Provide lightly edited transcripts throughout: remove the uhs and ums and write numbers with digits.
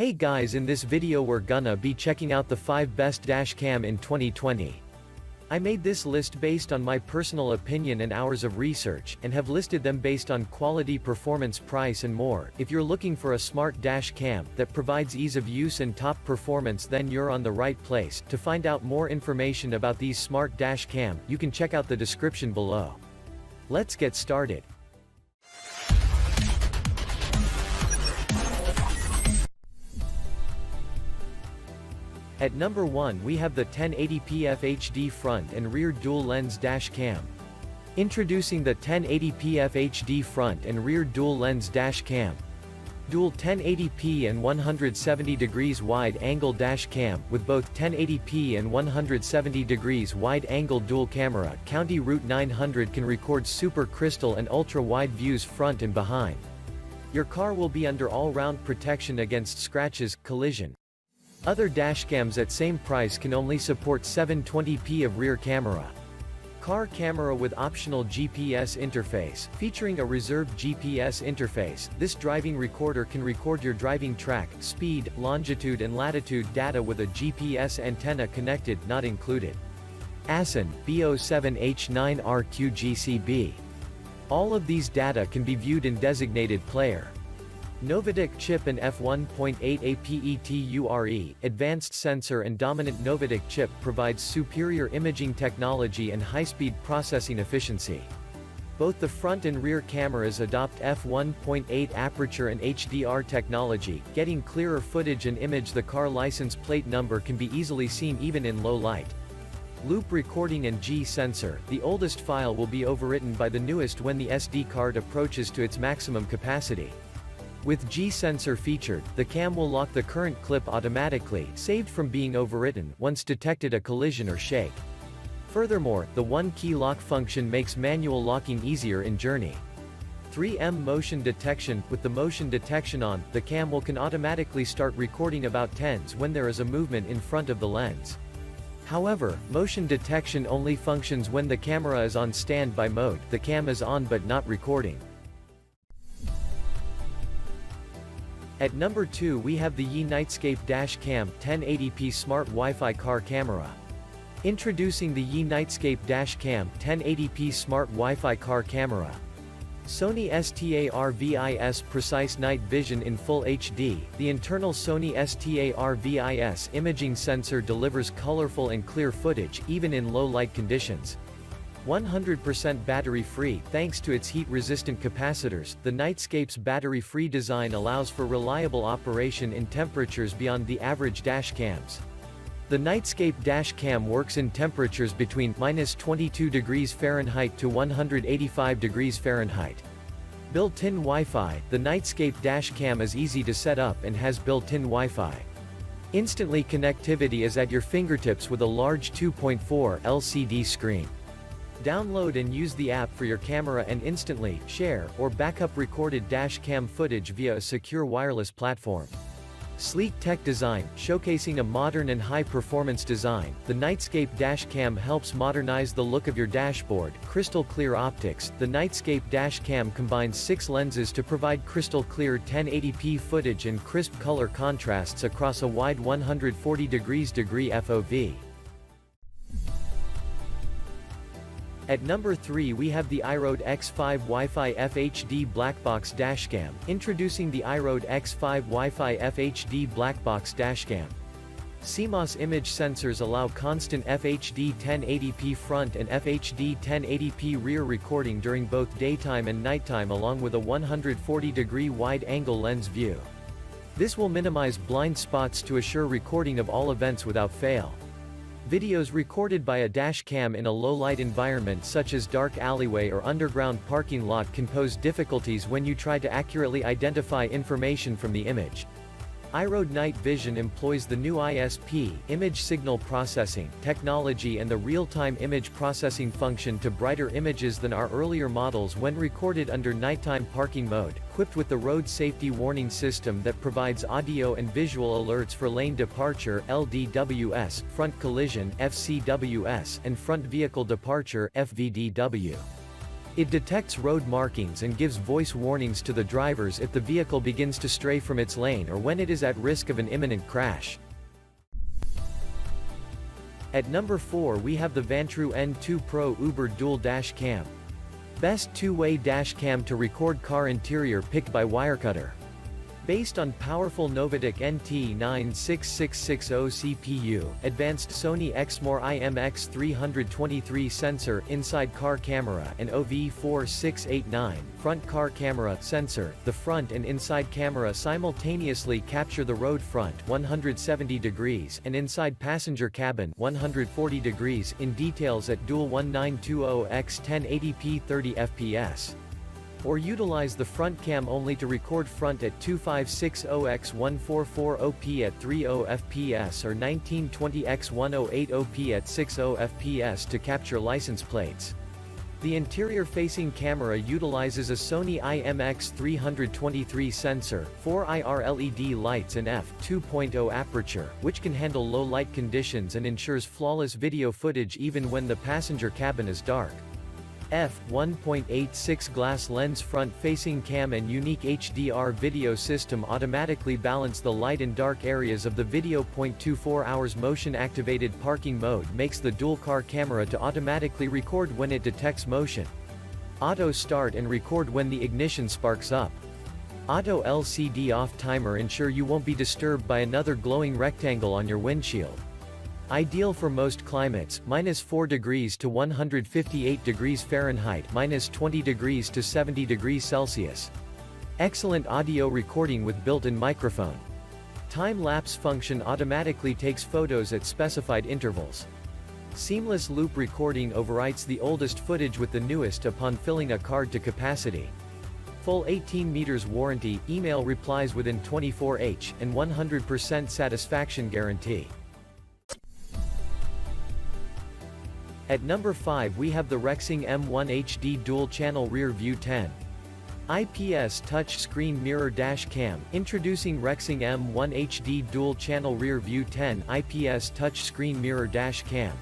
Hey guys, in this video we're gonna be checking out the 5 best dashcam in 2020. I made this list based on my personal opinion and hours of research, and have listed them based on quality, performance, price and more. If you're looking for a smart dashcam that provides ease of use and top performance, then you're on the right place. To find out more information about these smart dashcam, you can check out the description below. Let's get started. At number 1 we have the 1080p FHD front and rear dual lens dash cam. Introducing the 1080p FHD front and rear dual lens dash cam. Dual 1080p and 170 degrees wide angle dash cam, with both 1080p and 170 degrees wide angle dual camera. County Route 900 can record super crystal and ultra wide views front and behind. Your car will be under all-round protection against scratches, collision. Other dashcams at same price can only support 720p of rear camera. Car camera with optional GPS interface. Featuring a reserved GPS interface, this driving recorder can record your driving track, speed, longitude and latitude data with a GPS antenna connected, not included. ASIN, B07H9RQGCB. All of these data can be viewed in designated player. Novatic chip and f1.8 APETURE, advanced sensor and dominant Novatic chip provides superior imaging technology and high-speed processing efficiency. Both the front and rear cameras adopt f1.8 aperture and HDR technology, getting clearer footage and image. The car license plate number can be easily seen even in low light. Loop recording and G sensor. The oldest file will be overwritten by the newest when the SD card approaches to its maximum capacity. With G sensor featured, the cam will lock the current clip automatically, saved from being overwritten, once detected a collision or shake. Furthermore, the one-key lock function makes manual locking easier in journey. 3M motion detection. With the motion detection on, the cam can automatically start recording about tens when there is a movement in front of the lens. However, motion detection only functions when the camera is on standby mode. The cam is on but not recording. At number 2 we have the ENightscape Dashcam 1080p Smart Wi-Fi Car Camera. Introducing the ENightscape Dashcam 1080p Smart Wi-Fi Car Camera. Sony STARVIS Precise Night Vision in Full HD. The internal Sony STARVIS imaging sensor delivers colorful and clear footage, even in low light conditions. 100% battery-free, thanks to its heat-resistant capacitors. The Nightscape's battery-free design allows for reliable operation in temperatures beyond the average dashcams. The Nightscape Dashcam works in temperatures between -22 degrees Fahrenheit to 185 degrees Fahrenheit. Built-in Wi-Fi. The Nightscape Dashcam is easy to set up and has built-in Wi-Fi. Instantly connectivity is at your fingertips with a large 2.4 LCD screen. Download and use the app for your camera and instantly share or backup recorded dashcam footage via a secure wireless platform. Sleek tech design, showcasing a modern and high-performance design. The Nightscape Dashcam helps modernize the look of your dashboard. Crystal clear optics. The Nightscape Dashcam combines 6 lenses to provide crystal clear 1080p footage and crisp color contrasts across a wide 140 degrees FOV. At number 3 we have the IROAD X5 Wi-Fi FHD Blackbox Dashcam. Introducing the IROAD X5 Wi-Fi FHD Blackbox Dashcam. CMOS image sensors allow constant FHD 1080p front and FHD 1080p rear recording during both daytime and nighttime, along with a 140-degree wide-angle lens view. This will minimize blind spots to assure recording of all events without fail. Videos recorded by a dashcam in a low-light environment such as dark alleyway or underground parking lot can pose difficulties when you try to accurately identify information from the image. IROAD Night Vision employs the new ISP, image signal processing, technology and the real-time image processing function to brighter images than our earlier models when recorded under nighttime parking mode, equipped with the road safety warning system that provides audio and visual alerts for lane departure (LDWS), front collision (FCWS), and front vehicle departure (FVDW). It detects road markings and gives voice warnings to the drivers if the vehicle begins to stray from its lane or when it is at risk of an imminent crash. At number 4 we have the Vantrue N2 Pro Uber Dual Dash Cam. Best two-way dash cam to record car interior picked by Wirecutter. Based on powerful Novatek NT96660 CPU, advanced Sony Exmor IMX323 sensor inside car camera and OV4689 front car camera sensor, the front and inside camera simultaneously capture the road front 170 degrees and inside passenger cabin 140 degrees in details at dual 1920x 1080p 30 fps. Or utilize the front cam only to record front at 2560x1440p at 30 fps or 1920x108op at 60 fps to capture license plates. The interior-facing camera utilizes a Sony IMX323 sensor, 4 IR LED lights and f2.0 aperture, which can handle low light conditions and ensures flawless video footage even when the passenger cabin is dark. f1.86 glass lens front-facing cam and unique HDR video system automatically balance the light and dark areas of the video. 0.24 hours motion-activated parking mode makes the dual-car camera to automatically record when it detects motion. Auto start and record when the ignition sparks up. Auto LCD off timer ensure you won't be disturbed by another glowing rectangle on your windshield. Ideal for most climates, -4 degrees to 158 degrees Fahrenheit, -20 degrees to 70 degrees Celsius. Excellent audio recording with built-in microphone. Time-lapse function automatically takes photos at specified intervals. Seamless loop recording overwrites the oldest footage with the newest upon filling a card to capacity. Full 18 meters warranty, email replies within 24h, and 100% satisfaction guarantee. At number 5 we have the Rexing M1 HD Dual Channel Rear View 10 IPS Touch Screen Mirror Dash Cam. Introducing Rexing M1 HD Dual Channel Rear View 10 IPS Touch Screen Mirror Dash Cam.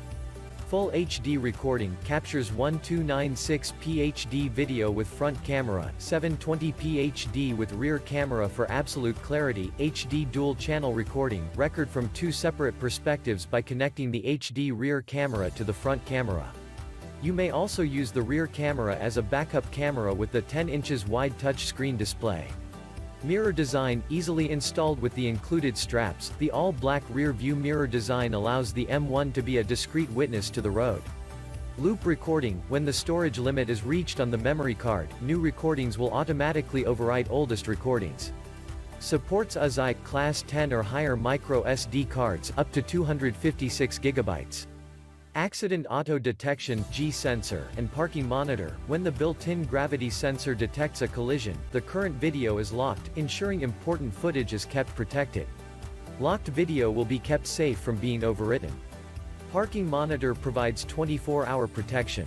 Full HD recording, captures 1296p HD video with front camera, 720p HD with rear camera for absolute clarity, HD dual channel recording, record from 2 separate perspectives by connecting the HD rear camera to the front camera. You may also use the rear camera as a backup camera with the 10 inches wide touchscreen display. Mirror design, easily installed with the included straps. The all-black rear view mirror design allows the M1 to be a discreet witness to the road. Loop recording, when the storage limit is reached on the memory card, new recordings will automatically overwrite oldest recordings. Supports ASI, Class 10 or higher micro SD cards, up to 256 GB. Accident auto detection G sensor and parking monitor. When the built-in gravity sensor detects a collision, the current video is locked, ensuring important footage is kept protected. Locked video will be kept safe from being overwritten. Parking monitor provides 24-hour protection.